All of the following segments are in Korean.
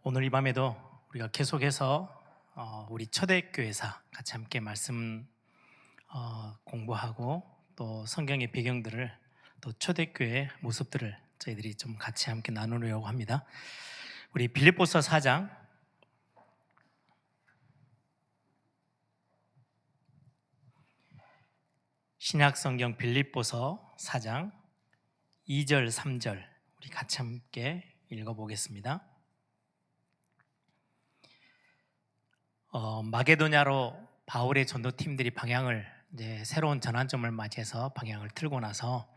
오늘 이 밤에도 우리가 계속해서 우리 초대교회사 같이 함께 말씀 공부하고 또 성경의 배경들을 또 초대교회 모습들을 저희들이 좀 같이 함께 나누려고 합니다. 우리 빌립보서 4장 신약성경 빌립보서 4장 2절 3절 우리 같이 함께 읽어보겠습니다. 마게도냐로 바울의 전도팀들이 방향을 이제 새로운 전환점을 맞이해서 방향을 틀고 나서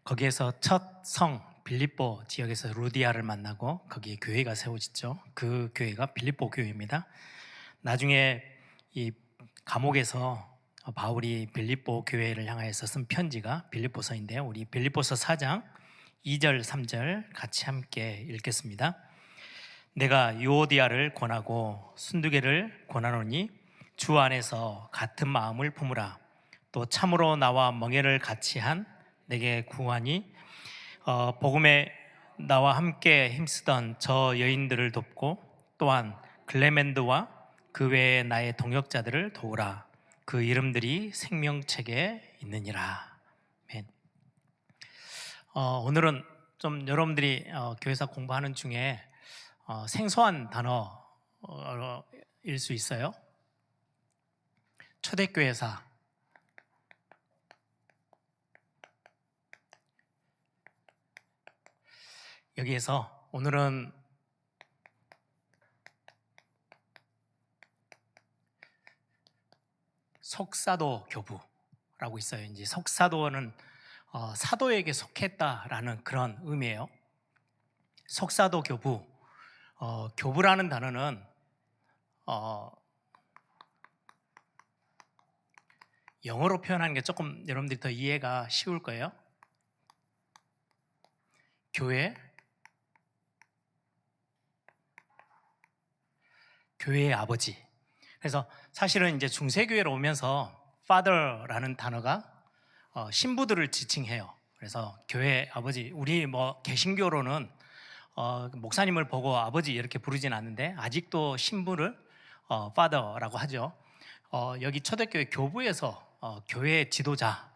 거기에서 첫 성 빌립보 지역에서 루디아를 만나고 거기에 교회가 세워졌죠. 그 교회가 빌립보 교회입니다. 나중에 이 감옥에서 바울이 빌립보 교회를 향하여서 쓴 편지가 빌립보서인데요. 우리 빌립보서 4장 2절 3절 같이 함께 읽겠습니다. 내가 유오디아를 권하고 순두개를 권하노니 주 안에서 같은 마음을 품으라. 또 참으로 나와 멍에를 같이 한 내게 구하니 복음에 나와 함께 힘쓰던 저 여인들을 돕고 또한 글레멘드와 그 외에 나의 동역자들을 도우라. 그 이름들이 생명책에 있느니라. 아멘. 오늘은 좀 여러분들이 교회사 공부하는 중에 생소한 단어일 수 있어요. 초대교회사, 여기에서 오늘은 속사도 교부라고 있어요. 이제 속사도는 사도에게 속했다라는 그런 의미예요. 속사도 교부. 교부라는 단어는 영어로 표현하는 게 조금 여러분들이 더 이해가 쉬울 거예요. 교회의 아버지. 그래서 사실은 이제 중세교회로 오면서 father라는 단어가 신부들을 지칭해요. 그래서 교회 아버지, 우리 개신교로는 목사님을 보고 아버지 이렇게 부르진 않는데 아직도 신부를 father라고 하죠. 여기 초대교회 교부에서 교회의 지도자,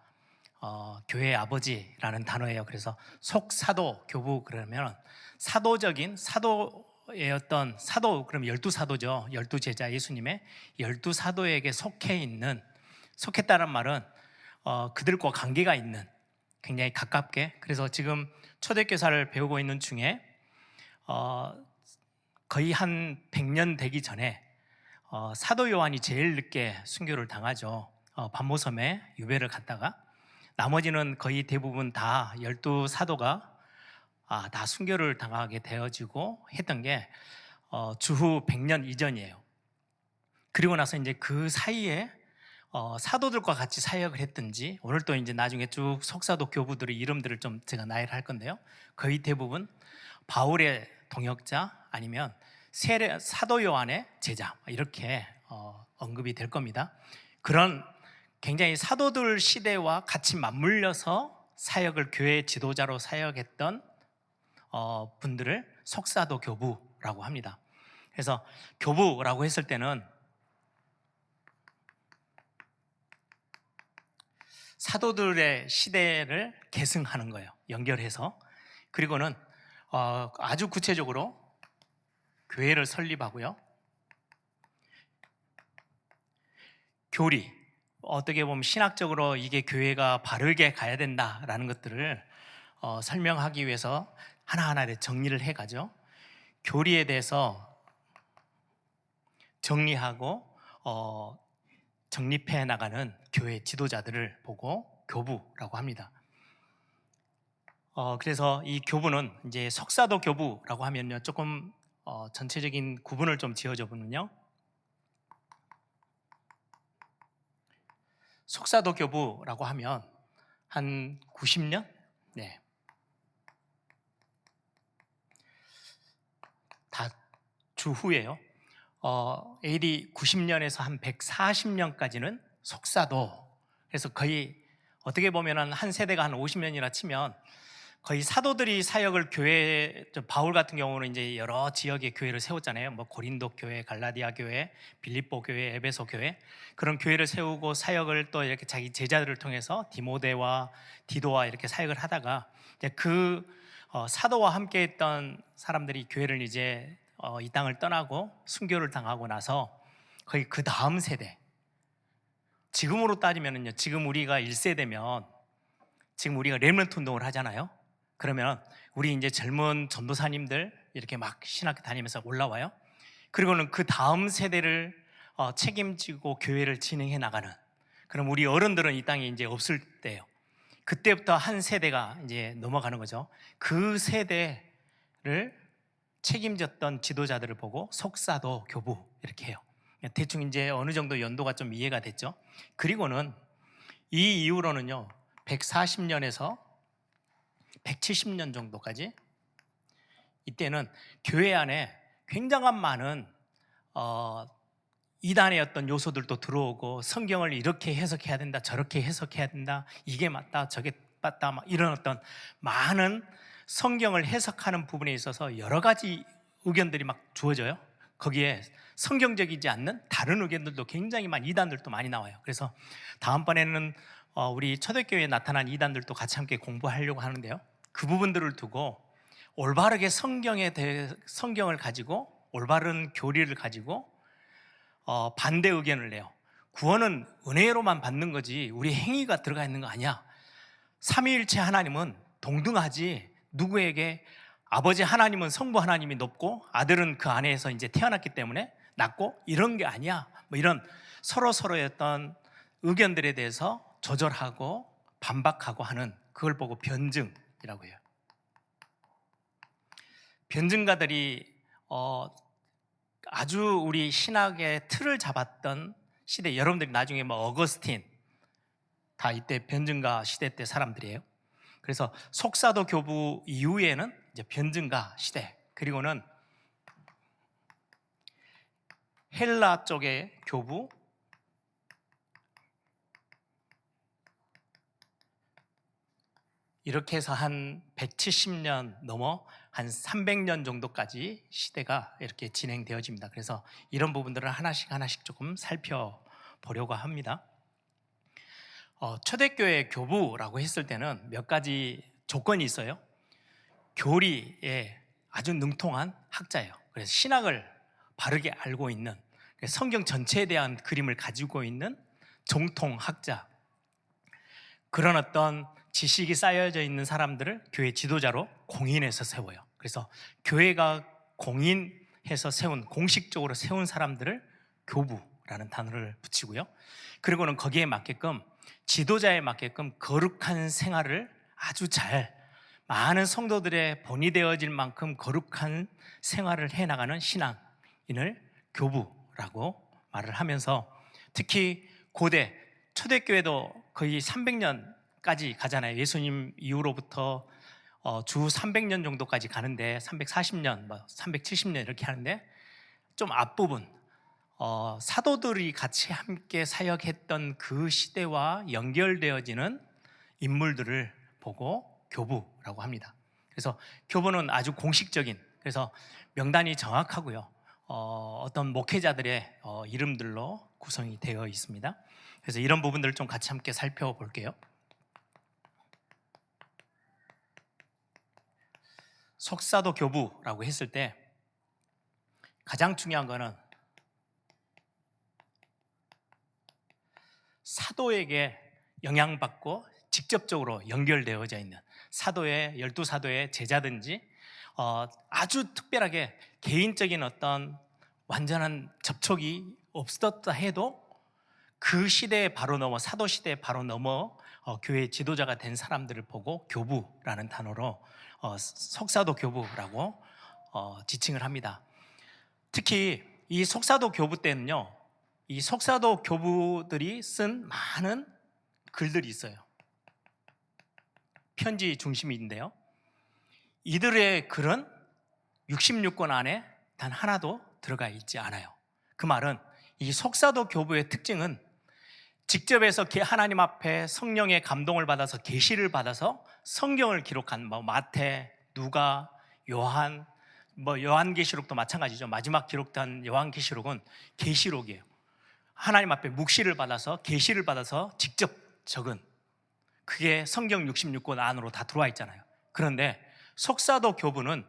교회의 아버지라는 단어예요. 그래서 속사도 교부 그러면 사도적인 사도의 어떤 사도, 그럼 12사도죠. 12제자 예수님의 12사도에게 속했다는 말은 그들과 관계가 있는, 굉장히 가깝게. 그래서 지금 초대교사를 배우고 있는 중에 거의 한 100년 되기 전에 사도 요한이 제일 늦게 순교를 당하죠. 반모섬에 유배를 갔다가 나머지는 거의 대부분 다 12사도가 다 순교를 당하게 되어지고 했던 게 주후 100년 이전이에요. 그리고 나서 이제 그 사이에 사도들과 같이 사역을 했든지, 오늘 또 이제 나중에 쭉 속사도 교부들의 이름들을 좀 제가 나열할 건데요. 거의 대부분 바울의 동역자 아니면 사도 요한의 제자 이렇게 언급이 될 겁니다. 그런 굉장히 사도들 시대와 같이 맞물려서 사역을 교회 지도자로 사역했던 분들을 속사도 교부라고 합니다. 그래서 교부라고 했을 때는 사도들의 시대를 계승하는 거예요. 연결해서. 그리고는 아주 구체적으로 교회를 설립하고요. 교리, 어떻게 보면 신학적으로 이게 교회가 바르게 가야 된다라는 것들을 설명하기 위해서 하나하나 정리를 해가죠. 교리에 대해서 정리하고 정립해 나가는 교회 지도자들을 보고 교부라고 합니다. 그래서 이 교부는 이제 속사도 교부라고 하면요, 조금 전체적인 구분을 좀 지어줘 보면요, 속사도 교부라고 하면 한 90년? 네. 다 주후예요. AD 90년에서 한 140년까지는 속사도. 그래서 거의 어떻게 보면 한 세대가 한 50년이라 치면 거의 사도들이 사역을 교회, 바울 같은 경우는 이제 여러 지역의 교회를 세웠잖아요. 뭐 고린도 교회, 갈라디아 교회, 빌립보 교회, 에베소 교회, 그런 교회를 세우고 사역을 또 이렇게 자기 제자들을 통해서 디모데와 디도와 이렇게 사역을 하다가 이제 사도와 함께했던 사람들이 교회를 이제 이 땅을 떠나고 순교를 당하고 나서 거의 그 다음 세대, 지금으로 따지면은요, 지금 우리가 1세대면 지금 우리가 렘넌트 운동을 하잖아요. 그러면 우리 이제 젊은 전도사님들 이렇게 막 신학교 다니면서 올라와요. 그리고는 그 다음 세대를 책임지고 교회를 진행해 나가는, 그럼 우리 어른들은 이 땅에 이제 없을 때예요. 그때부터 한 세대가 이제 넘어가는 거죠. 그 세대를 책임졌던 지도자들을 보고 속사도 교부 이렇게 해요. 대충 이제 어느 정도 연도가 좀 이해가 됐죠. 그리고는 이 이후로는요, 140년에서 170년 정도까지, 이때는 교회 안에 굉장한 많은 이단의 어떤 요소들도 들어오고, 성경을 이렇게 해석해야 된다, 저렇게 해석해야 된다, 이게 맞다, 저게 맞다, 막 이런 어떤 많은 성경을 해석하는 부분에 있어서 여러 가지 의견들이 막 주어져요. 거기에 성경적이지 않는 다른 의견들도 굉장히 많이, 이단들도 많이 나와요. 그래서 다음번에는 우리 초대교회에 나타난 이단들도 같이 함께 공부하려고 하는데요, 그 부분들을 두고 올바르게 성경을 가지고 올바른 교리를 가지고 반대 의견을 내요. 구원은 은혜로만 받는 거지 우리 행위가 들어가 있는 거 아니야. 삼위일체 하나님은 동등하지, 누구에게 아버지 하나님은 성부 하나님이 높고 아들은 그 안에서 이제 태어났기 때문에 낮고 이런 게 아니야. 뭐 이런 서로의 어떤 의견들에 대해서 조절하고 반박하고 하는, 그걸 보고 변증이라고 해요. 변증가들이 아주 우리 신학의 틀을 잡았던 시대, 여러분들이 나중에 뭐 어거스틴 다 이때 변증가 시대 때 사람들이에요. 그래서 속사도 교부 이후에는 이제 변증가 시대, 그리고는 헬라 쪽의 교부, 이렇게 해서 한 170년 넘어 한 300년 정도까지 시대가 이렇게 진행되어집니다. 그래서 이런 부분들을 하나씩 조금 살펴보려고 합니다. 초대교회 교부라고 했을 때는 몇 가지 조건이 있어요. 교리에 아주 능통한 학자예요. 그래서 신학을 바르게 알고 있는, 성경 전체에 대한 그림을 가지고 있는 정통학자, 그런 어떤 지식이 쌓여져 있는 사람들을 교회 지도자로 공인해서 세워요. 그래서 교회가 공인해서 세운, 공식적으로 세운 사람들을 교부라는 단어를 붙이고요. 그리고는 거기에 맞게끔, 지도자에 맞게끔 거룩한 생활을 아주 잘, 많은 성도들의 본이 되어질 만큼 거룩한 생활을 해나가는 신앙인을 교부라고 말을 하면서, 특히 고대 초대교회도 거의 300년까지 가잖아요. 예수님 이후로부터 주 300년 정도까지 가는데, 340년, 370년 이렇게 하는데, 좀 앞부분 사도들이 같이 함께 사역했던 그 시대와 연결되어지는 인물들을 보고 교부라고 합니다. 그래서 교부는 아주 공식적인, 그래서 명단이 정확하고요, 어떤 목회자들의 이름들로 구성이 되어 있습니다. 그래서 이런 부분들을 좀 같이 함께 살펴볼게요. 속사도 교부라고 했을 때 가장 중요한 거는 사도에게 영향받고 직접적으로 연결되어져 있는, 사도의, 12사도의 제자든지 아주 특별하게 개인적인 어떤 완전한 접촉이 없었다 해도 그 시대에 바로 넘어, 사도 시대에 바로 넘어 교회 지도자가 된 사람들을 보고 교부라는 단어로 속사도 교부라고 지칭을 합니다. 특히 이 속사도 교부 때는요, 이 속사도 교부들이 쓴 많은 글들이 있어요. 편지 중심인데요, 이들의 글은 66권 안에 단 하나도 들어가 있지 않아요. 그 말은 이 속사도 교부의 특징은 직접해서 하나님 앞에 성령의 감동을 받아서 계시를 받아서 성경을 기록한 뭐 마태, 누가, 요한, 뭐 요한계시록도 마찬가지죠. 마지막 기록된 요한계시록은 계시록이에요. 하나님 앞에 묵시를 받아서 계시를 받아서 직접 적은, 그게 성경 66권 안으로 다 들어와 있잖아요. 그런데 속사도 교부는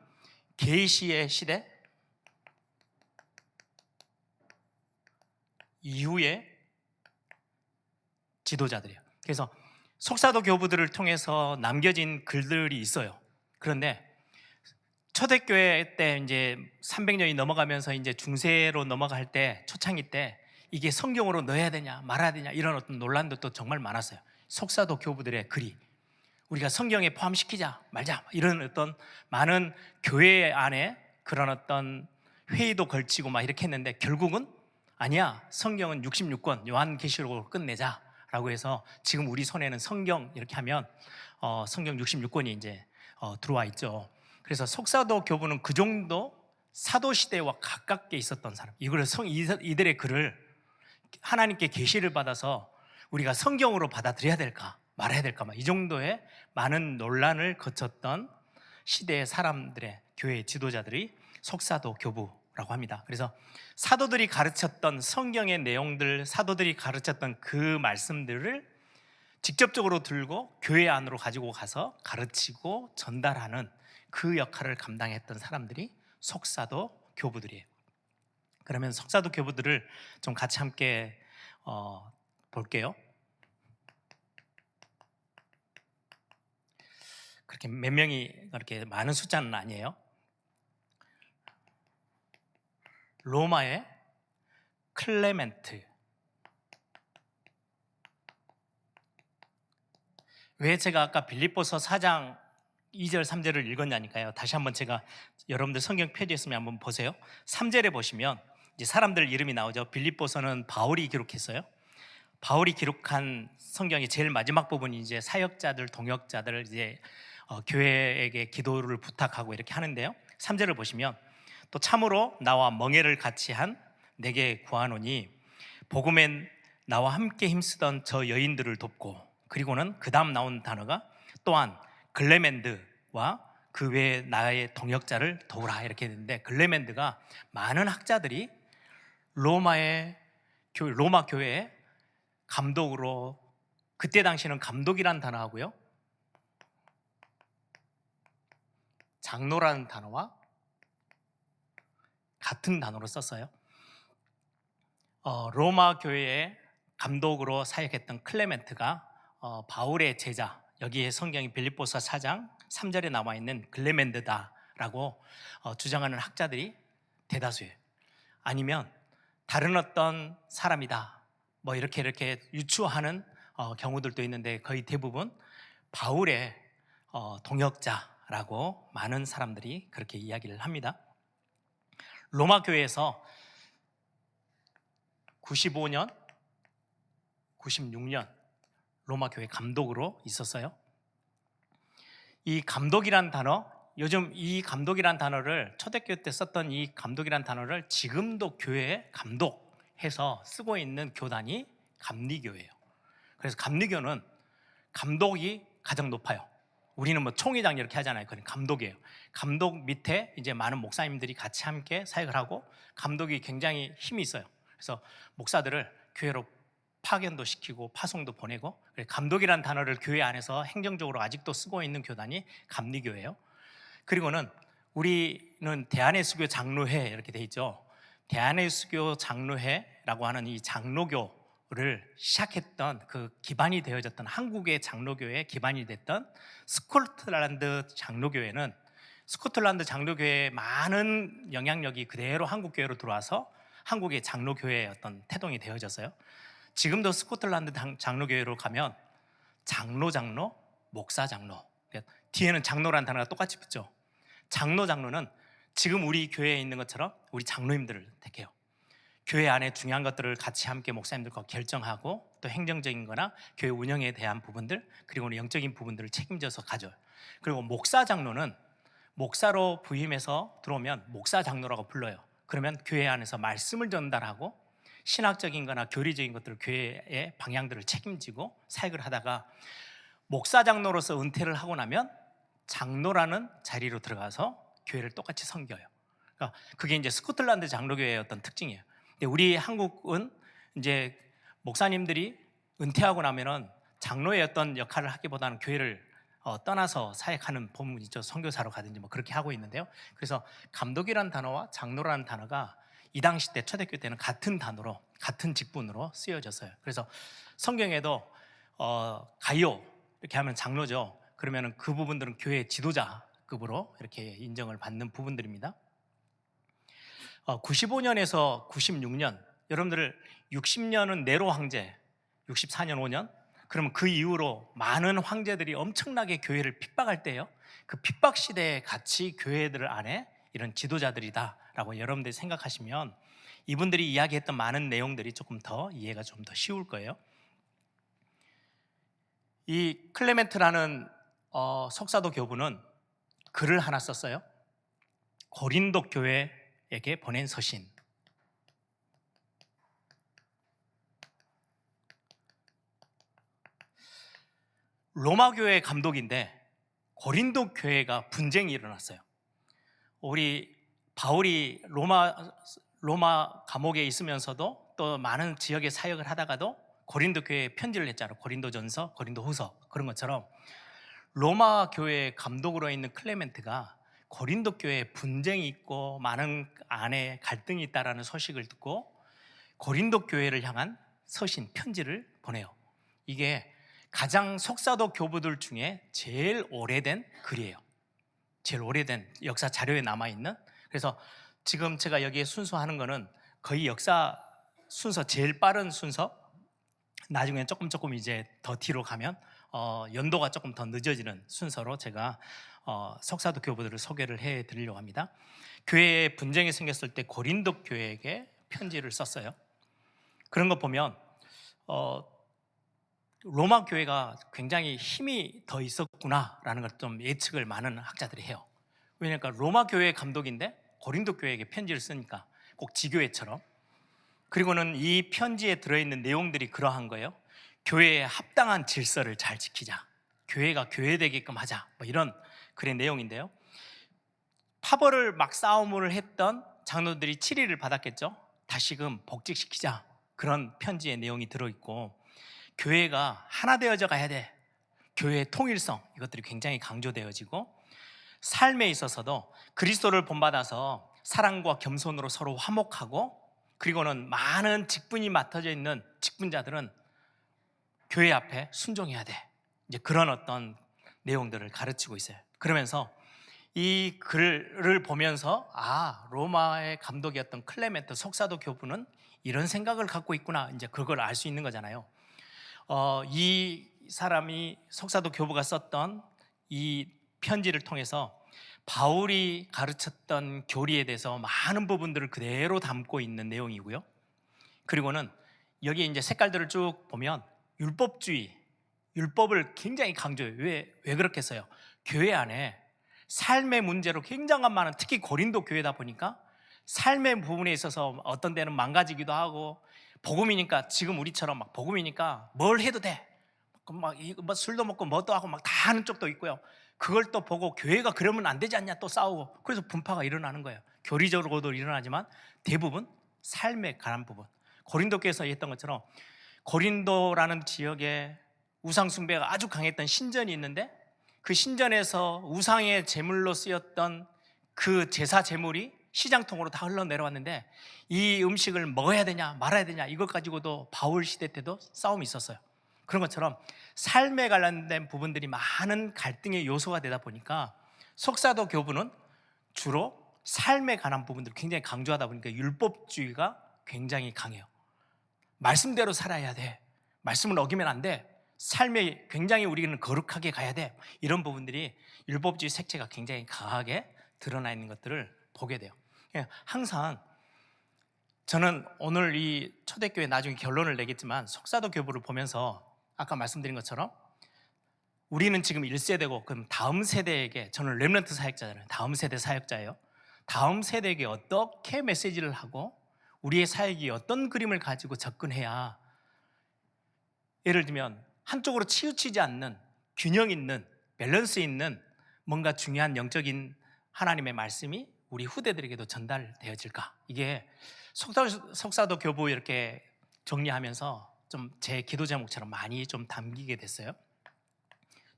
계시의 시대 이후에 지도자들이에요. 그래서 속사도 교부들을 통해서 남겨진 글들이 있어요. 그런데 초대교회 때 이제 300년이 넘어가면서 이제 중세로 넘어갈 때, 초창기 때 이게 성경으로 넣어야 되냐 말아야 되냐 이런 어떤 논란도 또 정말 많았어요. 속사도 교부들의 글이 우리가 성경에 포함시키자 말자 이런 어떤 많은 교회 안에 그런 어떤 회의도 걸치고 막 이렇게 했는데, 결국은 아니야, 성경은 66권 요한계시록으로 끝내자라고 해서 지금 우리 손에는 성경 이렇게 하면 성경 66권이 이제 들어와 있죠. 그래서 속사도 교부는 그 정도 사도 시대와 가깝게 있었던 사람, 이들의 글을 하나님께 계시를 받아서 우리가 성경으로 받아들여야 될까 말아야 될까 이 정도의 많은 논란을 거쳤던 시대의 사람들의 교회 지도자들이 속사도 교부라고 합니다. 그래서 사도들이 가르쳤던 성경의 내용들, 사도들이 가르쳤던 그 말씀들을 직접적으로 들고 교회 안으로 가지고 가서 가르치고 전달하는 그 역할을 감당했던 사람들이 속사도 교부들이에요. 그러면 속사도 교부들을 좀 같이 함께 볼게요. 그렇게 몇 명이 그렇게 많은 숫자는 아니에요. 로마의 클레멘트. 왜 제가 아까 빌립보서 4장 2절 3절을 읽었냐니까요. 다시 한번 제가 여러분들 성경 펴져 있으면 한번 보세요. 3절에 보시면 이제 사람들 이름이 나오죠. 빌립보서는 바울이 기록했어요. 바울이 기록한 성경의 제일 마지막 부분이 이제 사역자들, 동역자들 이제 교회에게 기도를 부탁하고 이렇게 하는데요. 3절을 보시면 또 참으로 나와 멍에를 같이 한 내게 구하노니 복음엔 나와 함께 힘쓰던 저 여인들을 돕고, 그리고는 그 다음 나온 단어가 또한 글레멘드와 그 외에 나의 동역자를 도우라 이렇게 되는데, 글레멘드가 많은 학자들이 로마 교회의 감독으로, 그때 당시는 감독이라는 단어하고요 장로라는 단어와 같은 단어로 썼어요. 로마 교회의 감독으로 사역했던 클레멘트가 바울의 제자, 여기에 성경이 빌립보서 4장 3절에 나와 있는 글레멘드다라고 주장하는 학자들이 대다수예요. 아니면 다른 어떤 사람이다 뭐 이렇게 유추하는 경우들도 있는데, 거의 대부분 바울의 동역자라고 많은 사람들이 그렇게 이야기를 합니다. 로마 교회에서 95년, 96년 로마 교회 감독으로 있었어요. 이 감독이란 단어, 요즘 이 감독이란 단어를 초대교회 때 썼던 이 감독이란 단어를 지금도 교회에 감독해서 쓰고 있는 교단이 감리교예요. 그래서 감리교는 감독이 가장 높아요. 우리는 뭐 총회장 이렇게 하잖아요. 그건 감독이에요. 감독 밑에 이제 많은 목사님들이 같이 함께 사역을 하고, 감독이 굉장히 힘이 있어요. 그래서 목사들을 교회로 파견도 시키고 파송도 보내고, 감독이란 단어를 교회 안에서 행정적으로 아직도 쓰고 있는 교단이 감리교예요. 그리고는 우리는 대한예수교 장로회 이렇게 돼 있죠. 대한예수교 장로회라고 하는 이 장로교를 시작했던, 그 기반이 되어졌던, 한국의 장로교의 기반이 됐던 스코틀랜드 장로교회는, 스코틀랜드 장로교회의 많은 영향력이 그대로 한국교회로 들어와서 한국의 장로교회의 어떤 태동이 되어졌어요. 지금도 스코틀랜드 장로교회로 가면 장로, 목사, 장로, 뒤에는 장로라는 단어가 똑같이 붙죠. 장로는 지금 우리 교회에 있는 것처럼 우리 장로님들을 택해요. 교회 안에 중요한 것들을 같이 함께 목사님들과 결정하고, 또 행정적인 거나 교회 운영에 대한 부분들, 그리고 영적인 부분들을 책임져서 가져요. 그리고 목사, 장로는 목사로 부임해서 들어오면 목사, 장로라고 불러요. 그러면 교회 안에서 말씀을 전달하고 신학적인 거나 교리적인 것들을, 교회의 방향들을 책임지고 사역을 하다가 목사 장로로서 은퇴를 하고 나면 장로라는 자리로 들어가서 교회를 똑같이 섬겨요. 그러니까 그게 이제 스코틀랜드 장로교회의 어떤 특징이에요. 근데 우리 한국은 이제 목사님들이 은퇴하고 나면은 장로의 어떤 역할을 하기보다는 교회를 떠나서 사역하는 부분이 있죠. 선교사로 가든지 뭐 그렇게 하고 있는데요. 그래서 감독이라는 단어와 장로라는 단어가 이 당시 때 초대교회 때는 같은 단어로 같은 직분으로 쓰여졌어요. 그래서 성경에도 가이오 이렇게 하면 장로죠. 그러면은 그 부분들은 교회 지도자급으로 이렇게 인정을 받는 부분들입니다. 95년에서 96년, 여러분들 60년은 네로 황제, 64년 5년. 그러면 그 이후로 많은 황제들이 엄청나게 교회를 핍박할 때요. 그 핍박 시대에 같이 교회들 안에 이런 지도자들이다라고 여러분들이 생각하시면 이분들이 이야기했던 많은 내용들이 조금 더 이해가 좀 더 쉬울 거예요. 이 클레멘트라는 석사도 교부는 글을 하나 썼어요. 고린도 교회에게 보낸 서신. 로마 교회 감독인데 고린도 교회가 분쟁이 일어났어요. 우리 바울이 로마 감옥에 있으면서도 또 많은 지역에 사역을 하다가도 고린도 교회에 편지를 했잖아요. 고린도전서, 고린도후서 그런 것처럼 로마 교회 감독으로 있는 클레멘트가 고린도 교회에 분쟁이 있고 많은 안에 갈등이 있다라는 소식을 듣고 고린도 교회를 향한 서신, 편지를 보내요. 이게 가장 석사도 교부들 중에 제일 오래된 글이에요. 제일 오래된 역사 자료에 남아있는. 그래서 지금 제가 여기에 순서하는 거는 거의 역사 순서 제일 빠른 순서. 나중에 조금 이제 더 뒤로 가면 연도가 조금 더 늦어지는 순서로 제가 석사도 교부들을 소개를 해드리려고 합니다. 교회에 분쟁이 생겼을 때 고린도 교회에게 편지를 썼어요. 그런 거 보면 로마 교회가 굉장히 힘이 더 있었구나라는 걸 좀 예측을 많은 학자들이 해요. 왜냐하면 로마 교회 감독인데 고린도 교회에게 편지를 쓰니까 꼭 지교회처럼. 그리고는 이 편지에 들어있는 내용들이 그러한 거예요. 교회의 합당한 질서를 잘 지키자, 교회가 교회되게끔 하자, 뭐 이런 글의 내용인데요. 파벌을 막 싸움을 했던 장로들이 7일을 받았겠죠. 다시금 복직시키자, 그런 편지의 내용이 들어있고, 교회가 하나 되어져 가야 돼, 교회의 통일성, 이것들이 굉장히 강조되어지고, 삶에 있어서도 그리스도를 본받아서 사랑과 겸손으로 서로 화목하고, 그리고는 많은 직분이 맡아져 있는 직분자들은 교회 앞에 순종해야 돼, 이제 그런 어떤 내용들을 가르치고 있어요. 그러면서 이 글을 보면서 로마의 감독이었던 클레멘트 석사도 교부는 이런 생각을 갖고 있구나, 이제 그걸 알 수 있는 거잖아요. 이 사람이 석사도 교부가 썼던 이 편지를 통해서 바울이 가르쳤던 교리에 대해서 많은 부분들을 그대로 담고 있는 내용이고요. 그리고는 여기 이제 색깔들을 쭉 보면 율법주의, 율법을 굉장히 강조해요. 왜 그렇겠어요? 교회 안에 삶의 문제로 굉장한 많은, 특히 고린도 교회다 보니까 삶의 부분에 있어서 어떤 데는 망가지기도 하고, 복음이니까 지금 우리처럼 막 복음이니까 뭘 해도 돼, 막 술도 먹고 뭐도 하고 막 다 하는 쪽도 있고요. 그걸 또 보고 교회가 그러면 안 되지 않냐 또 싸우고, 그래서 분파가 일어나는 거예요. 교리적으로도 일어나지만 대부분 삶에 관한 부분. 고린도께서 했던 것처럼 고린도라는 지역에 우상 숭배가 아주 강했던 신전이 있는데, 그 신전에서 우상의 제물로 쓰였던 그 제사 제물이 시장통으로 다 흘러내려왔는데, 이 음식을 먹어야 되냐 말아야 되냐, 이것 가지고도 바울 시대 때도 싸움이 있었어요. 그런 것처럼 삶에 관련된 부분들이 많은 갈등의 요소가 되다 보니까 석사도 교부는 주로 삶에 관한 부분들을 굉장히 강조하다 보니까 율법주의가 굉장히 강해요. 말씀대로 살아야 돼, 말씀을 어기면 안 돼, 삶에 굉장히 우리는 거룩하게 가야 돼, 이런 부분들이 율법주의 색채가 굉장히 강하게 드러나 있는 것들을 보게 돼요. 항상 저는 오늘 이 초대교회 나중에 결론을 내겠지만 석사도 교부를 보면서 아까 말씀드린 것처럼 우리는 지금 1세대고 그럼 다음 세대에게, 저는 렘넌트 사역자잖아요. 다음 세대 사역자예요. 다음 세대에게 어떻게 메시지를 하고 우리의 사역이 어떤 그림을 가지고 접근해야, 예를 들면 한쪽으로 치우치지 않는 균형 있는, 밸런스 있는 뭔가 중요한 영적인 하나님의 말씀이 우리 후대들에게도 전달되어질까? 이게 속사도 교부 이렇게 정리하면서 좀 제 기도 제목처럼 많이 좀 담기게 됐어요.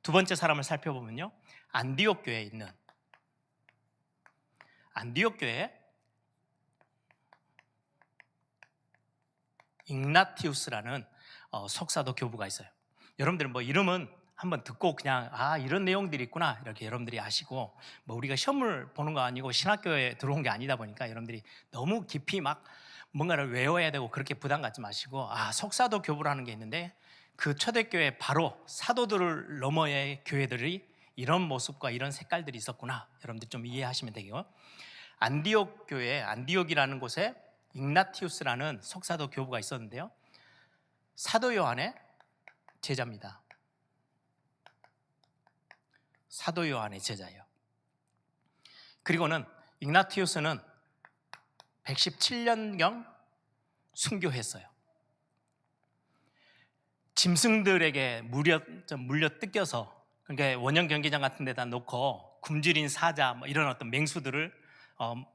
두 번째 사람을 살펴보면요, 안디옥 교회에 있는, 안디옥 교회에 igna티우스라는 속사도 교부가 있어요. 여러분들 뭐 이름은 한번 듣고 그냥 이런 내용들이 있구나 이렇게 여러분들이 아시고, 뭐 우리가 시험을 보는 거 아니고 신학교에 들어온 게 아니다 보니까 여러분들이 너무 깊이 막 뭔가를 외워야 되고 그렇게 부담 갖지 마시고, 속사도 교부라는 게 있는데 그 초대교회 바로 사도들을 너머의 교회들이 이런 모습과 이런 색깔들이 있었구나, 여러분들 좀 이해하시면 되고요. 안디옥 교회, 안디옥이라는 곳에 igna티우스라는 속사도 교부가 있었는데요, 사도 요한의 제자입니다. 사도 요한의 제자예요. 그리고는 igna티우스는 117년경 순교했어요. 짐승들에게 물려 뜯겨서, 그러니까 원형 경기장 같은 데다 놓고 굶주린 사자 뭐 이런 어떤 맹수들을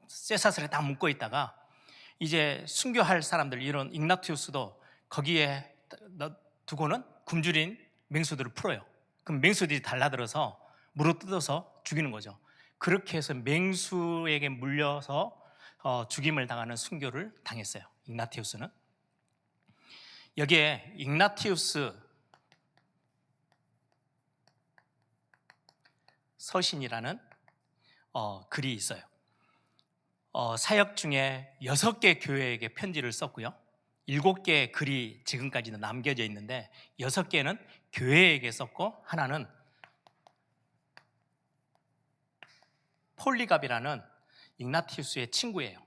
쇠사슬에 딱 묶고 있다가 이제 순교할 사람들, 이런 igna티우스도 거기에 두고는 굶주린 맹수들을 풀어요. 그럼 맹수들이 달라들어서 물어 뜯어서 죽이는 거죠. 그렇게 해서 맹수에게 물려서 죽임을 당하는 순교를 당했어요, igna티우스는. 여기에 igna티우스 서신이라는 글이 있어요. 사역 중에 6개 교회에게 편지를 썼고요, 7개의 글이 지금까지도 남겨져 있는데 6개는 교회에게 썼고 하나는 폴리갑이라는 igna티우스의 친구예요.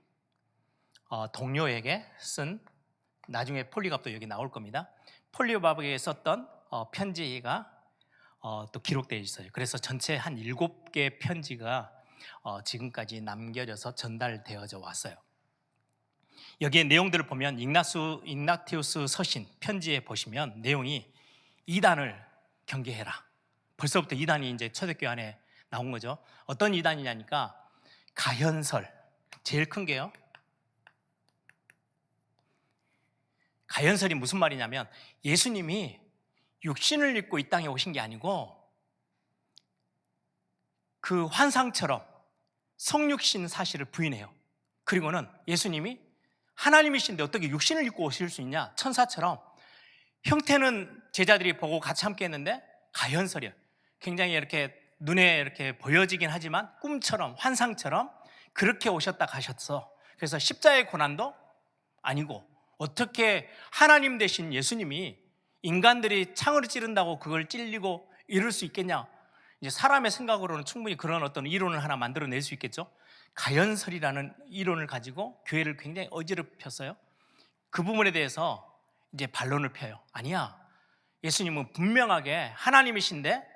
동료에게 쓴, 나중에 폴리갑도 여기 나올 겁니다. 폴리갑에게 썼던 편지가 또 기록되어 있어요. 그래서 전체 한 7개의 편지가 지금까지 남겨져서 전달되어져 왔어요. 여기에 내용들을 보면 igna티우스 서신 편지에 보시면 내용이 이단을 경계해라. 벌써부터 이단이 이제 초대교회 안에 나온 거죠. 어떤 이단이냐니까 가현설, 제일 큰 게요. 가현설이 무슨 말이냐면 예수님이 육신을 입고 이 땅에 오신 게 아니고 그 환상처럼 성육신 사실을 부인해요. 그리고는 예수님이 하나님이신데 어떻게 육신을 입고 오실 수 있냐, 천사처럼. 형태는 제자들이 보고 같이 함께 했는데 가현설이에요. 굉장히 이렇게 눈에 이렇게 보여지긴 하지만 꿈처럼, 환상처럼 그렇게 오셨다 가셨어. 그래서 십자가의 고난도 아니고 어떻게 하나님 되신 예수님이 인간들이 창으로 찌른다고 그걸 찔리고 이럴 수 있겠냐. 이제 사람의 생각으로는 충분히 그런 어떤 이론을 하나 만들어낼 수 있겠죠. 가현설이라는 이론을 가지고 교회를 굉장히 어지럽혔어요. 그 부분에 대해서 이제 반론을 펴요. 아니야, 예수님은 분명하게 하나님이신데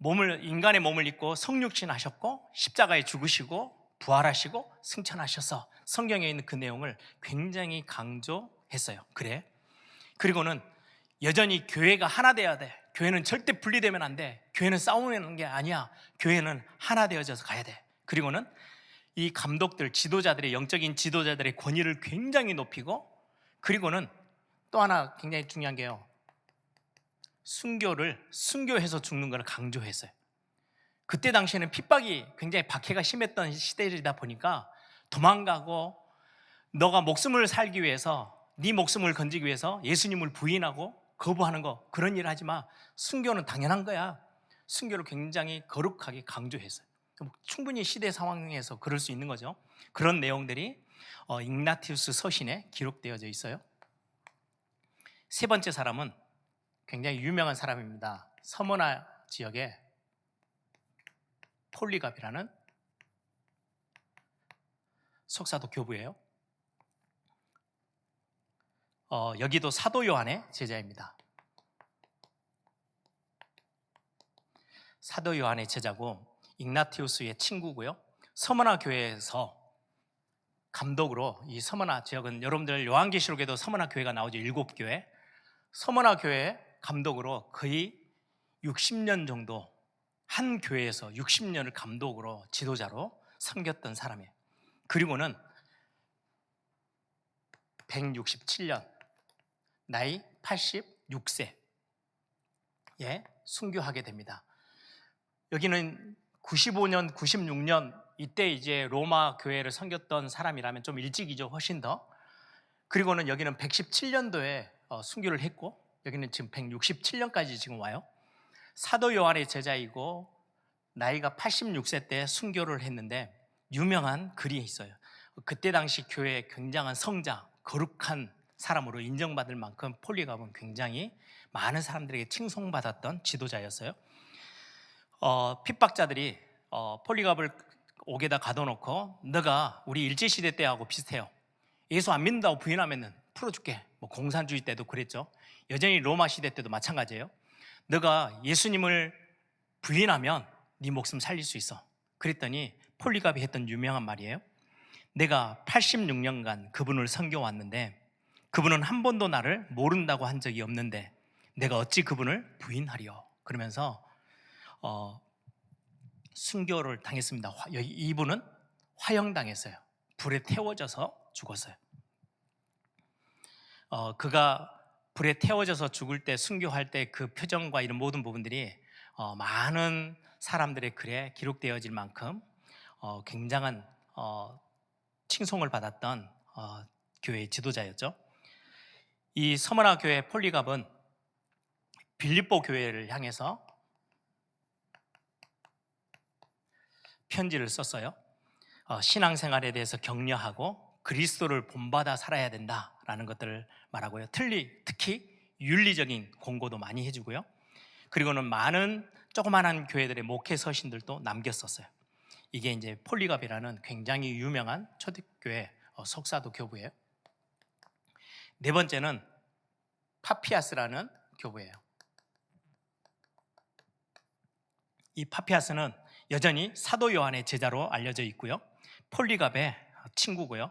인간의 몸을 입고 성육신 하셨고 십자가에 죽으시고 부활하시고 승천하셔서 성경에 있는 그 내용을 굉장히 강조했어요. 그래. 그리고는 여전히 교회가 하나 되어야 돼. 교회는 절대 분리되면 안 돼. 교회는 싸우는 게 아니야. 교회는 하나 되어져서 가야 돼. 그리고는 이 감독들, 지도자들의, 영적인 지도자들의 권위를 굉장히 높이고, 그리고는 또 하나 굉장히 중요한 게요, 순교해서 죽는 걸 강조했어요. 그때 당시에는 핍박이 굉장히 박해가 심했던 시대이다 보니까 도망가고, 너가 목숨을 살기 위해서, 네 목숨을 건지기 위해서 예수님을 부인하고 거부하는 거, 그런 일을 하지 마. 순교는 당연한 거야. 순교를 굉장히 거룩하게 강조했어요. 충분히 시대 상황에서 그럴 수 있는 거죠. 그런 내용들이 igna티우스 서신에 기록되어져 있어요. 세 번째 사람은 굉장히 유명한 사람입니다. 서머나 지역의 폴리갑이라는 속사도 교부예요. 여기도 사도 요한의 제자입니다. 사도 요한의 제자고 igna티우스의 친구고요. 서머나 교회에서 감독으로, 이 서머나 지역은 여러분들 요한계시록에도 서머나 교회가 나오죠. 7교회. 서머나 교회 감독으로 거의 60년 정도 한 교회에서 60년을 감독으로 지도자로 섬겼던 사람이에요. 그리고는 167년 나이 86세에 순교하게 됩니다. 여기는 95년, 96년 이때 이제 로마 교회를 섬겼던 사람이라면 좀 일찍이죠, 훨씬 더. 그리고는 여기는 117년도에 순교를 했고, 여기는 지금 167년까지 지금 와요. 사도 요한의 제자이고 나이가 86세 때 순교를 했는데 유명한 글이 있어요. 그때 당시 교회의 굉장한 성자, 거룩한 사람으로 인정받을 만큼 폴리갑은 굉장히 많은 사람들에게 칭송받았던 지도자였어요. 핍박자들이 폴리갑을 옥에다 가둬놓고 너가 우리 일제시대 때하고 비슷해요. 예수 안 믿는다고 부인하면 풀어줄게. 뭐 공산주의 때도 그랬죠. 여전히 로마 시대 때도 마찬가지예요. 너가 예수님을 부인하면 네 목숨 살릴 수 있어. 그랬더니 폴리갑이 했던 유명한 말이에요. 내가 86년간 그분을 섬겨왔는데 그분은 한 번도 나를 모른다고 한 적이 없는데 내가 어찌 그분을 부인하리요. 그러면서 순교를 당했습니다. 이분은 화형당했어요. 불에 태워져서 죽었어요. 그가 불에 태워져서 죽을 때, 순교할 때 그 표정과 이런 모든 부분들이 많은 사람들의 글에 기록되어질 만큼 굉장한 칭송을 받았던 교회의 지도자였죠. 이 서머나 교회 폴리갑은 빌립보 교회를 향해서 편지를 썼어요. 신앙생활에 대해서 격려하고 그리스도를 본받아 살아야 된다라는 것들을 말하고요. 특히 윤리적인 공고도 많이 해주고요. 그리고는 많은 조그만한 교회들의 목회 서신들도 남겼었어요. 이게 이제 폴리갑이라는 굉장히 유명한 초대교회 석사도 교부예요. 네 번째는 파피아스라는 교부예요. 이 파피아스는 여전히 사도 요한의 제자로 알려져 있고요. 폴리갑의 친구고요.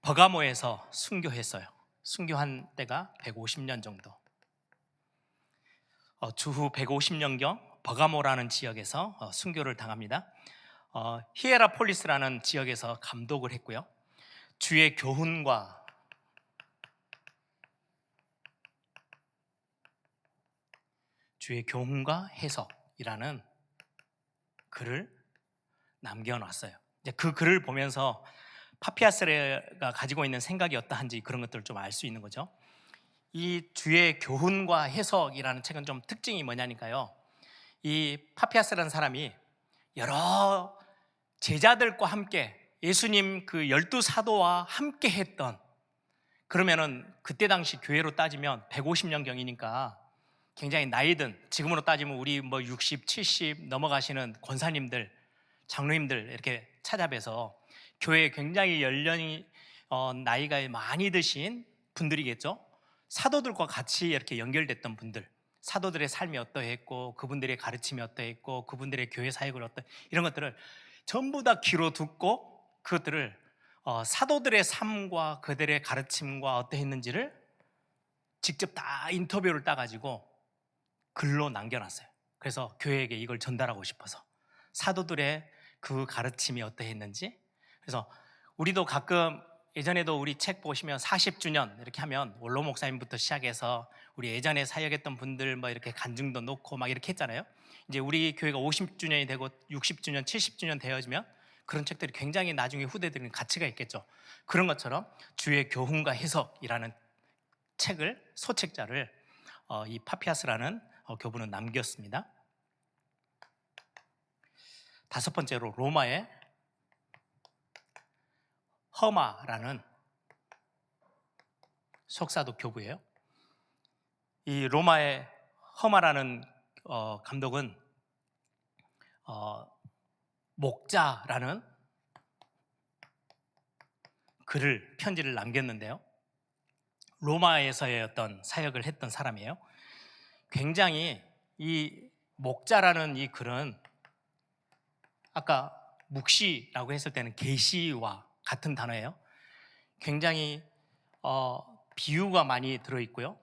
버가모에서 순교했어요. 순교한 때가 150년 정도. 주후 150년경 버가모라는 지역에서 순교를 당합니다. 히에라폴리스라는 지역에서 감독을 했고요. 주의 교훈과 해석이라는 글을 남겨놨어요. 이제 그 글을 보면서 파피아스가 가지고 있는 생각이 어떠한지 그런 것들을 좀 알 수 있는 거죠. 이 주의 교훈과 해석이라는 책은 좀 특징이 뭐냐니까요. 이 파피아스라는 사람이 여러 제자들과 함께 예수님 그 12사도와 함께 했던, 그러면은 그때 당시 교회로 따지면 150년경이니까 굉장히 나이든, 지금으로 따지면 우리 뭐 60, 70 넘어가시는 권사님들, 장로님들 이렇게 찾아뵈서 교회에 굉장히 연령이 나이가 많이 드신 분들이겠죠. 사도들과 같이 이렇게 연결됐던 분들, 사도들의 삶이 어떠했고 그분들의 가르침이 어떠했고 그분들의 교회 사역을 이런 것들을 전부 다 귀로 듣고 그것들을 사도들의 삶과 그들의 가르침과 어떠했는지를 직접 다 인터뷰를 따가지고 글로 남겨놨어요. 그래서 교회에게 이걸 전달하고 싶어서 사도들의 그 가르침이 어떠했는지. 그래서 우리도 가끔 예전에도 우리 책 보시면 40주년 이렇게 하면 원로 목사님부터 시작해서 우리 예전에 사역했던 분들 뭐 이렇게 간증도 놓고 막 이렇게 했잖아요. 이제 우리 교회가 50주년이 되고 60주년, 70주년 되어지면 그런 책들이 굉장히 나중에 후대들은 가치가 있겠죠. 그런 것처럼 주의 교훈과 해석이라는 책을, 소책자를 이 파피아스라는 교부는 남겼습니다. 다섯 번째로 로마의 허마라는 석사도 교부예요. 이 로마의 허마라는 감독은 목자라는 편지를 남겼는데요. 로마에서의 어떤 사역을 했던 사람이에요. 굉장히 이 목자라는 이 글은 아까 묵시라고 했을 때는 계시와 같은 단어예요. 굉장히 비유가 많이 들어있고요.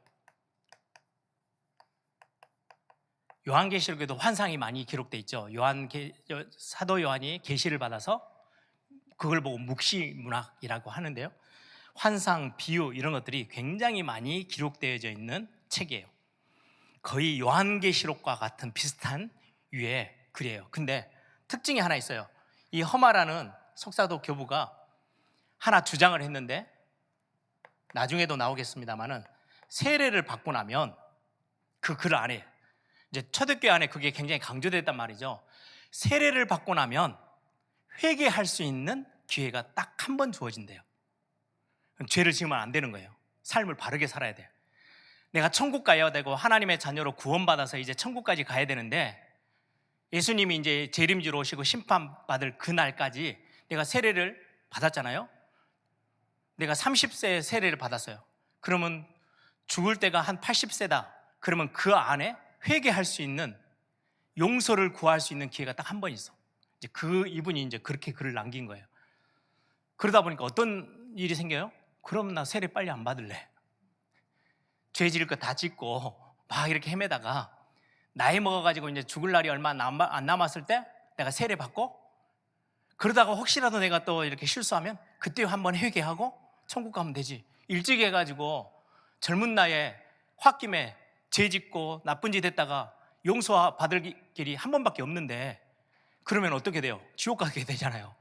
요한계시록에도 환상이 많이 기록돼 있죠. 사도 요한이 계시를 받아서 그걸 보고 묵시문학이라고 하는데요. 환상, 비유 이런 것들이 굉장히 많이 기록되어져 있는 책이에요. 거의 요한계시록과 같은 비슷한 유의 글이에요. 근데 특징이 하나 있어요. 이 허마라는 석사도 교부가 하나 주장을 했는데, 나중에도 나오겠습니다만은, 세례를 받고 나면 그 글 안에, 이제 초대교회 안에 그게 굉장히 강조됐단 말이죠. 세례를 받고 나면 회개할 수 있는 기회가 딱 한 번 주어진대요. 죄를 지으면 안 되는 거예요. 삶을 바르게 살아야 돼요. 내가 천국 가야 되고 하나님의 자녀로 구원받아서 이제 천국까지 가야 되는데, 예수님이 이제 재림지로 오시고 심판받을 그날까지 내가 세례를 받았잖아요. 내가 30세에 세례를 받았어요. 그러면 죽을 때가 한 80세다. 그러면 그 안에 회개할 수 있는, 용서를 구할 수 있는 기회가 딱 한 번 있어. 이제 이분이 이제 그렇게 글을 남긴 거예요. 그러다 보니까 어떤 일이 생겨요? 그럼 나 세례 빨리 안 받을래. 죄 지을 거 다 짓고 막 이렇게 헤매다가 나이 먹어가지고 이제 죽을 날이 얼마 안 남았을 때 내가 세례 받고, 그러다가 혹시라도 내가 또 이렇게 실수하면 그때 한번 회개하고 천국 가면 되지. 일찍 해가지고 젊은 나이에 홧김에 죄 짓고 나쁜 짓 했다가 용서 받을 길이 한 번밖에 없는데, 그러면 어떻게 돼요? 지옥 가게 되잖아요.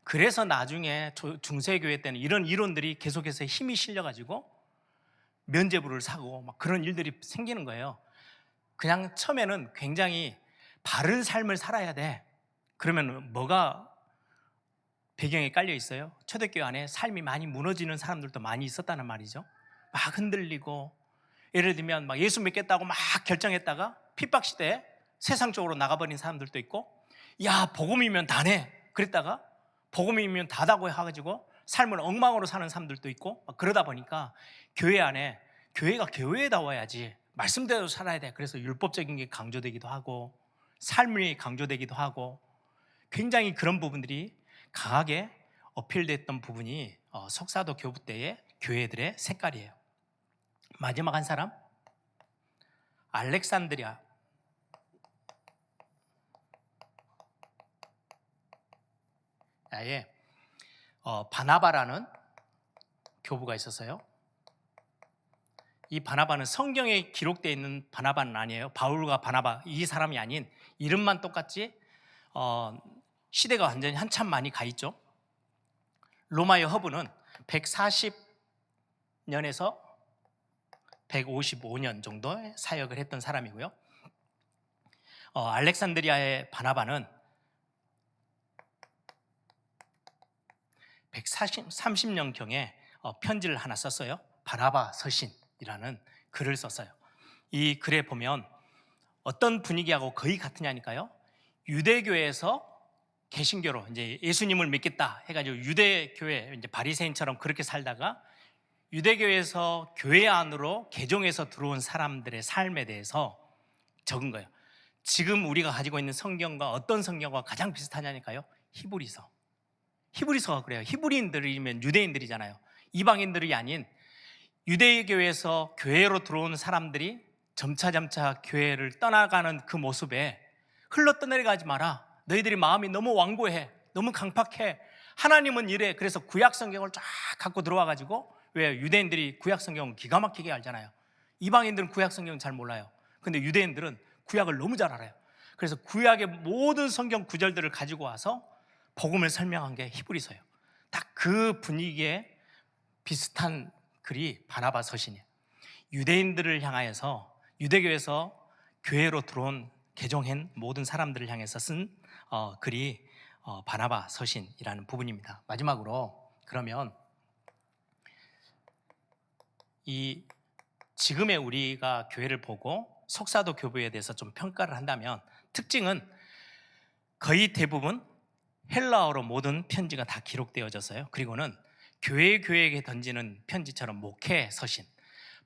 그래서 나중에 중세교회 때는 이런 이론들이 계속해서 힘이 실려가지고 면죄부를 사고 막 그런 일들이 생기는 거예요. 그냥 처음에는 굉장히 바른 삶을 살아야 돼. 그러면 뭐가 배경에 깔려 있어요? 초대교회 안에 삶이 많이 무너지는 사람들도 많이 있었다는 말이죠. 막 흔들리고, 예를 들면 막 예수 믿겠다고 막 결정했다가 핍박 시대에 세상 쪽으로 나가버린 사람들도 있고, 야 복음이면 다네 그랬다가 복음이면 다다고 해가지고 삶을 엉망으로 사는 사람들도 있고, 그러다 보니까 교회 안에, 교회가 교회다워야지 말씀대로 살아야 돼. 그래서 율법적인 게 강조되기도 하고 삶이 강조되기도 하고, 굉장히 그런 부분들이 강하게 어필됐던 부분이 석사도 교부 때의 교회들의 색깔이에요. 마지막 한 사람, 알렉산드리아에 바나바라는 교부가 있었어요. 이 바나바는 성경에 기록되어 있는 바나바는 아니에요. 바울과 바나바 이 사람이 아닌, 이름만 똑같지 시대가 완전히 한참 많이 가 있죠. 로마의 허브는 140년에서 155년 정도의 사역을 했던 사람이고요. 알렉산드리아의 바나바는 130년경에 편지를 하나 썼어요. 바나바 서신이라는 글을 썼어요. 이 글에 보면 어떤 분위기하고 거의 같으냐니까요. 유대교에서 개신교로 이제 예수님을 믿겠다 해가지고 유대교회 이제 바리새인처럼 그렇게 살다가 유대교에서 교회 안으로 개종해서 들어온 사람들의 삶에 대해서 적은 거예요. 지금 우리가 가지고 있는 성경과 어떤 성경과 가장 비슷하냐니까요. 히브리서. 히브리서가 그래요. 히브리인들이면 유대인들이잖아요. 이방인들이 아닌 유대교에서 교회로 들어온 사람들이 점차 교회를 떠나가는 그 모습에, 흘러 떠내려가지 마라. 너희들이 마음이 너무 완고해, 너무 강팍해, 하나님은 이래. 그래서 구약 성경을 쫙 갖고 들어와가지고, 왜 유대인들이 구약 성경은 기가 막히게 알잖아요. 이방인들은 구약 성경은 잘 몰라요. 근데 유대인들은 구약을 너무 잘 알아요. 그래서 구약의 모든 성경 구절들을 가지고 와서 복음을 설명한 게 히브리서예요. 딱 그 분위기에 비슷한 글이 바나바 서신이에요. 유대인들을 향하여서, 유대교에서 교회로 들어온 개종한 모든 사람들을 향해서 쓴 글이 바나바 서신이라는 부분입니다. 마지막으로, 그러면 이 지금의 우리가 교회를 보고 석사도 교부에 대해서 좀 평가를 한다면, 특징은 거의 대부분 헬라어로 모든 편지가 다 기록되어졌어요. 그리고는 교회에게 던지는 편지처럼 목회 서신,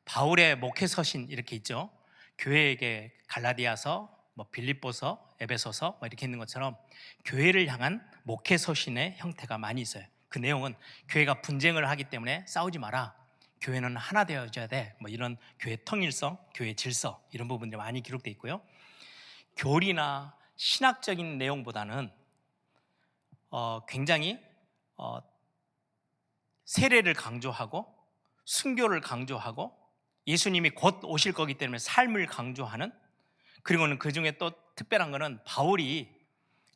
바울의 목회 서신 이렇게 있죠. 교회에게 갈라디아서, 빌립보서, 에베소서 이렇게 있는 것처럼 교회를 향한 목회 서신의 형태가 많이 있어요. 그 내용은 교회가 분쟁을 하기 때문에 싸우지 마라, 교회는 하나 되어져야 돼, 이런 교회 통일성, 교회 질서, 이런 부분들이 많이 기록되어 있고요. 교리나 신학적인 내용보다는 굉장히 세례를 강조하고 순교를 강조하고 예수님이 곧 오실 거기 때문에 삶을 강조하는, 그리고는 그 중에 또 특별한 거는 바울이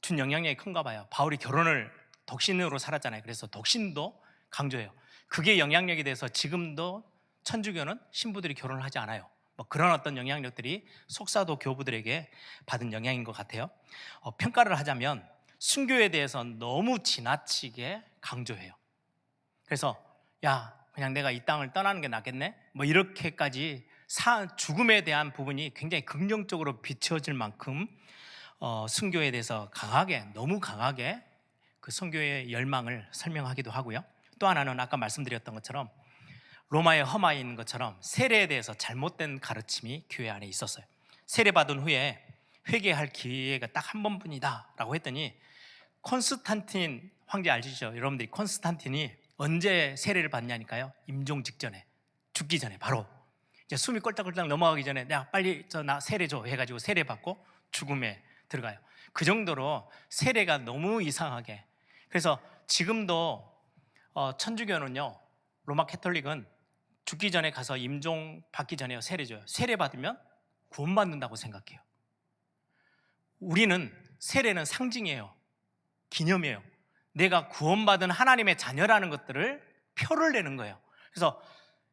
준 영향력이 큰가 봐요. 바울이 결혼을 독신으로 살았잖아요. 그래서 독신도 강조해요. 그게 영향력이 돼서 지금도 천주교는 신부들이 결혼을 하지 않아요. 뭐 그런 어떤 영향력들이 속사도 교부들에게 받은 영향인 것 같아요. 평가를 하자면 순교에 대해서 너무 지나치게 강조해요. 그래서 야, 그냥 내가 이 땅을 떠나는 게 낫겠네? 뭐 이렇게까지 죽음에 대한 부분이 굉장히 긍정적으로 비춰질 만큼 순교에 대해서 강하게, 너무 강하게 그 순교의 열망을 설명하기도 하고요. 또 하나는 아까 말씀드렸던 것처럼 로마의 험하에 있는 것처럼 세례에 대해서 잘못된 가르침이 교회 안에 있었어요. 세례받은 후에 회개할 기회가 딱 한 번뿐이다 라고 했더니, 콘스탄틴 황제 아시죠? 여러분들이 콘스탄틴이 언제 세례를 받냐니까요. 임종 직전에, 죽기 전에, 바로 이제 숨이 꼴딱꼴딱 넘어가기 전에 야 빨리 나 세례 줘 해가지고 세례 받고 죽음에 들어가요. 그 정도로 세례가 너무 이상하게. 그래서 지금도 천주교는요, 로마 캐톨릭은 죽기 전에 가서 임종 받기 전에 세례 줘요. 세례 받으면 구원받는다고 생각해요. 우리는 세례는 상징이에요. 기념이에요. 내가 구원받은 하나님의 자녀라는 것들을 표를 내는 거예요. 그래서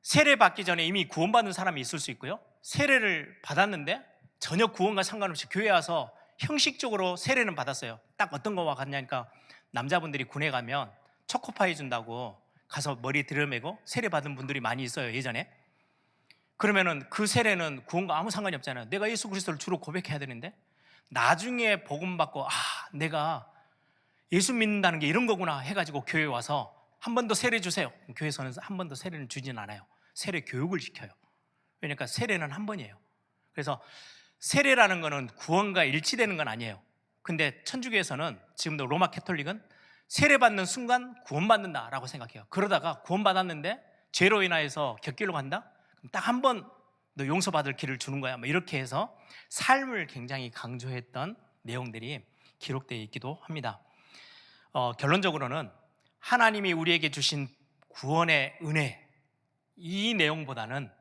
세례 받기 전에 이미 구원받은 사람이 있을 수 있고요, 세례를 받았는데 전혀 구원과 상관없이 교회 와서 형식적으로 세례는 받았어요. 딱 어떤 거와 같냐니까, 남자분들이 군에 가면 초코파이 준다고 가서 머리 들여매고 세례 받은 분들이 많이 있어요, 예전에. 그러면은 그 세례는 구원과 아무 상관이 없잖아요. 내가 예수 그리스도를 주로 고백해야 되는데, 나중에 복음 받고 내가 예수 믿는다는 게 이런 거구나 해가지고 교회 와서 한 번 더 세례 주세요. 교회에서는 한 번 더 세례는 주진 않아요. 세례 교육을 시켜요. 그러니까 세례는 한 번이에요. 그래서 세례라는 거는 구원과 일치되는 건 아니에요. 근데 천주교에서는, 지금도 로마 캐톨릭은 세례 받는 순간 구원받는다라고 생각해요. 그러다가 구원받았는데 죄로 인하여서 곁길로 간다? 그럼 딱 한 번 너 용서받을 길을 주는 거야. 뭐 이렇게 해서 삶을 굉장히 강조했던 내용들이 기록되어 있기도 합니다. 결론적으로는 하나님이 우리에게 주신 구원의 은혜, 이 내용보다는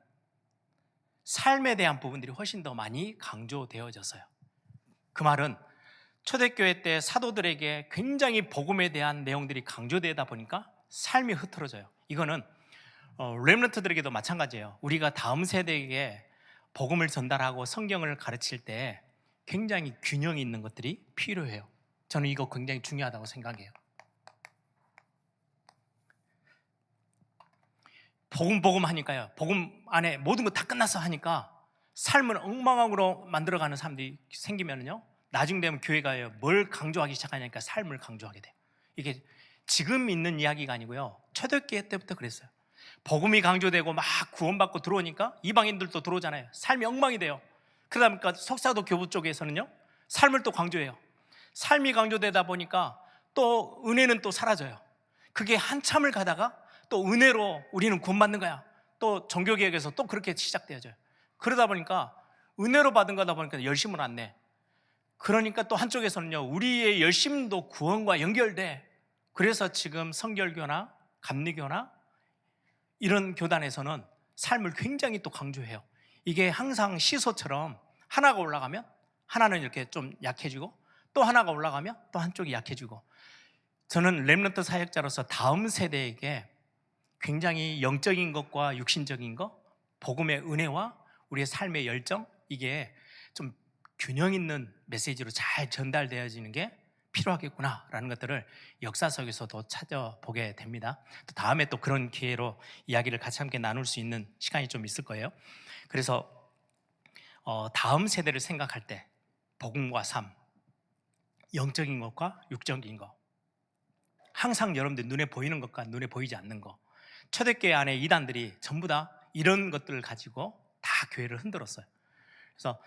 삶에 대한 부분들이 훨씬 더 많이 강조되어졌어요. 그 말은 초대교회 때 사도들에게 굉장히 복음에 대한 내용들이 강조되다 보니까 삶이 흐트러져요. 이거는 렘넌트들에게도 마찬가지예요. 우리가 다음 세대에게 복음을 전달하고 성경을 가르칠 때 굉장히 균형이 있는 것들이 필요해요. 저는 이거 굉장히 중요하다고 생각해요. 복음 하니까요, 복음 안에 모든 거 다 끝났어 하니까 삶을 엉망으로 만들어가는 사람들이 생기면요, 나중 되면 교회가 뭘 강조하기 시작하냐니까 삶을 강조하게 돼요. 이게 지금 있는 이야기가 아니고요, 초대교회 때부터 그랬어요. 복음이 강조되고 막 구원받고 들어오니까 이방인들도 들어오잖아요. 삶이 엉망이 돼요. 그러다 보니까 석사도 교부 쪽에서는요, 삶을 또 강조해요. 삶이 강조되다 보니까 또 은혜는 또 사라져요. 그게 한참을 가다가 또 은혜로 우리는 구원받는 거야. 또 종교개혁에서 또 그렇게 시작되어져요. 그러다 보니까 은혜로 받은 거다 보니까 열심을 안 내. 그러니까 또 한쪽에서는요, 우리의 열심도 구원과 연결돼. 그래서 지금 성결교나 감리교나 이런 교단에서는 삶을 굉장히 또 강조해요. 이게 항상 시소처럼 하나가 올라가면 하나는 이렇게 좀 약해지고, 또 하나가 올라가면 또 한쪽이 약해지고. 저는 렘넌트 사역자로서 다음 세대에게 굉장히 영적인 것과 육신적인 것, 복음의 은혜와 우리의 삶의 열정, 이게 좀 균형 있는 메시지로 잘 전달되어지는 게 필요하겠구나라는 것들을 역사 속에서도 찾아보게 됩니다. 또 다음에 또 그런 기회로 이야기를 같이 함께 나눌 수 있는 시간이 좀 있을 거예요. 그래서 다음 세대를 생각할 때 복음과 삶, 영적인 것과 육적인 것, 항상 여러분들 눈에 보이는 것과 눈에 보이지 않는 것, 초대교회 안에 이단들이 전부 다 이런 것들을 가지고 다 교회를 흔들었어요. 그래서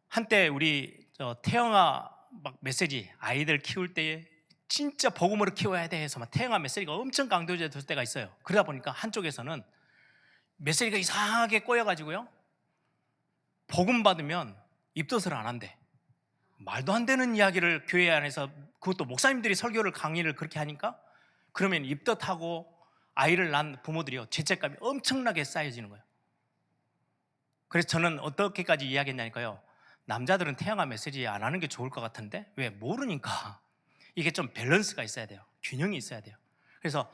한때 우리 태영아 막 메시지, 아이들 키울 때 진짜 복음으로 키워야 돼 해서 막 태영아 메시지가 엄청 강조될 때가 있어요. 그러다 보니까 한쪽에서는 메시지가 이상하게 꼬여가지고요, 복음 받으면 입덧을 안 한대. 말도 안 되는 이야기를 교회 안에서, 그것도 목사님들이 설교를 강의를 그렇게 하니까, 그러면 입덧하고 아이를 낳은 부모들이요, 죄책감이 엄청나게 쌓여지는 거예요. 그래서 저는 어떻게까지 이야기했냐니까요, 남자들은 태양아 메시지 안 하는 게 좋을 것 같은데 왜 모르니까 이게 좀 밸런스가 있어야 돼요. 균형이 있어야 돼요. 그래서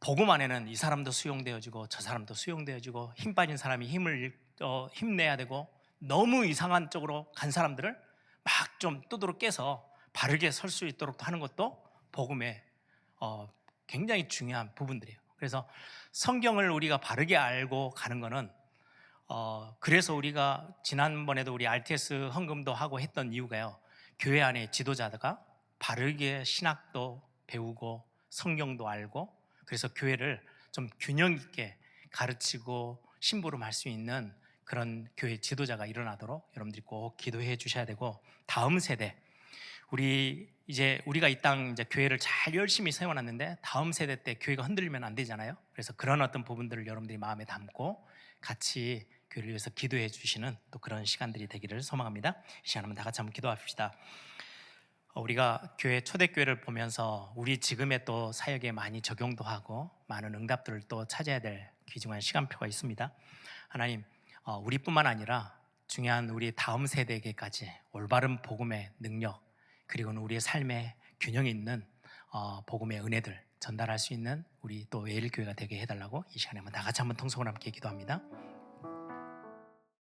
복음 안에는 이 사람도 수용되어지고 저 사람도 수용되어지고, 힘 빠진 사람이 힘내야 되고, 너무 이상한 쪽으로 간 사람들을 막 좀 두드러 깨서 바르게 설 수 있도록 하는 것도 복음의 굉장히 중요한 부분들이에요. 그래서 성경을 우리가 바르게 알고 가는 거는, 그래서 우리가 지난번에도 우리 RTS 헌금도 하고 했던 이유가요, 교회 안에 지도자가 바르게 신학도 배우고 성경도 알고, 그래서 교회를 좀 균형 있게 가르치고 심부름할 수 있는 그런 교회 지도자가 일어나도록 여러분들이 꼭 기도해 주셔야 되고, 다음 세대, 우리가 이 땅 이제 교회를 잘 열심히 세워놨는데 다음 세대 때 교회가 흔들리면 안 되잖아요. 그래서 그런 어떤 부분들을 여러분들이 마음에 담고 같이 교회를 위해서 기도해 주시는 또 그런 시간들이 되기를 소망합니다. 이 시간 한번 다 같이 한번 기도합시다. 우리가 교회 초대교회를 보면서 우리 지금의 또 사역에 많이 적용도 하고 많은 응답들을 또 찾아야 될 귀중한 시간표가 있습니다. 하나님, 우리뿐만 아니라 중요한 우리 다음 세대에게까지 올바른 복음의 능력, 그리고는 우리의 삶에 균형 있는 복음의 은혜들 전달할 수 있는 우리 또 외일교회가 되게 해달라고 이 시간에 다 같이 한번 통성을 함께 기도합니다.